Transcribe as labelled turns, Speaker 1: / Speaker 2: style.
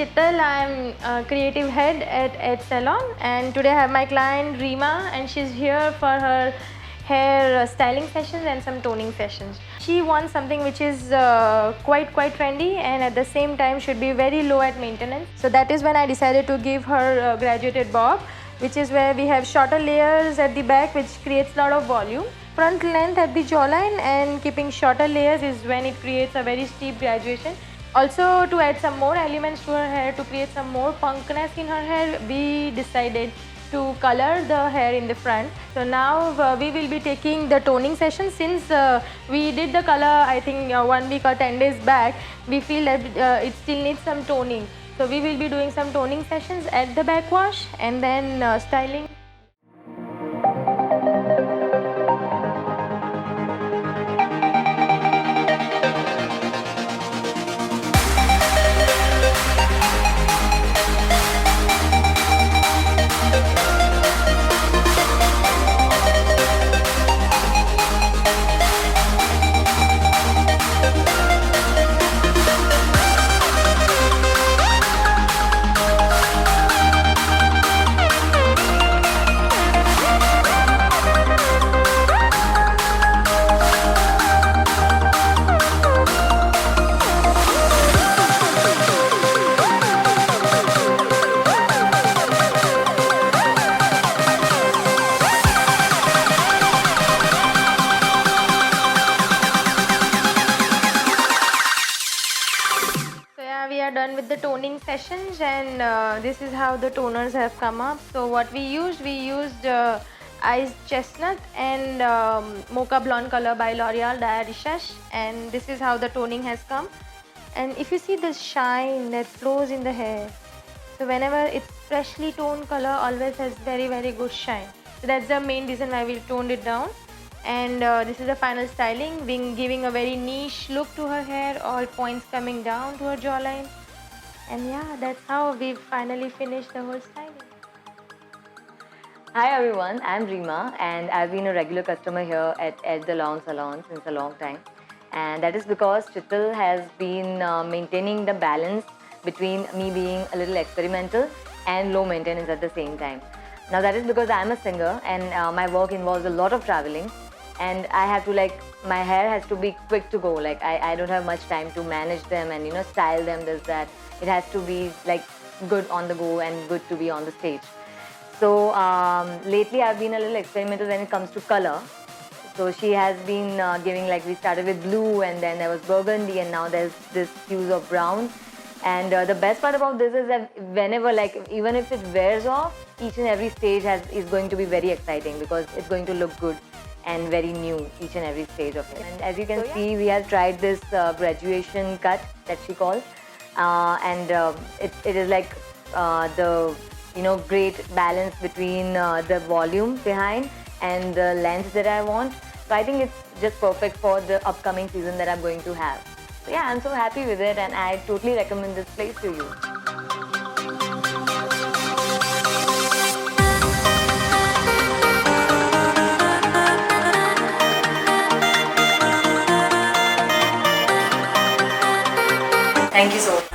Speaker 1: Chittal. I'm a creative head at Edge Salon, and today I have my client Reema, and she's here for her hair styling sessions and some toning sessions. She wants something which is quite trendy and at the same time should be very low at maintenance. So that is when I decided to give her graduated bob, which is where we have shorter layers at the back, which creates a lot of volume. Front length at the jawline and keeping shorter layers is when it creates a very steep graduation. Also, to add some more elements to her hair, to create some more punkness in her hair, we decided to color the hair in the front. So now we will be taking the toning session. Since we did the color, I think 1 week or 10 days back, we feel that it still needs some toning. So we will be doing some toning sessions at the backwash and then styling. We are done with the toning sessions, and this is how the toners have come up. So what we used Iced Chestnut and Mocha Blonde color by L'Oreal Dia Recherche, and this is how the toning has come. And if you see the shine that flows in the hair, so whenever it's freshly toned color always has very good shine. So that's the main reason why we toned it down. And this is the final styling, being giving a very niche look to her hair, all points coming down to her jawline. And yeah, that's how we finally finished the whole styling.
Speaker 2: Hi everyone, I'm Reema and I've been a regular customer here at Edge Salon since a long time. And that is because Chittal has been maintaining the balance between me being a little experimental and low maintenance at the same time. Now that is because I'm a singer and my work involves a lot of traveling. And I have to my hair has to be quick to go. I don't have much time to manage them and style them, this, that. It has to be good on the go and good to be on the stage. So lately I've been a little experimental when it comes to color. So she has been giving, we started with blue and then there was burgundy and now there's this hues of brown. And the best part about this is that whenever, even if it wears off, each and every stage is going to be very exciting because it's going to look good and very new each and every stage of it. And as you can see, we have tried this graduation cut that she calls, and it is the great balance between the volume behind and the length that I want. So I think it's just perfect for the upcoming season that I'm going to have. So yeah, I'm so happy with it and I totally recommend this place to you. Thank you so much.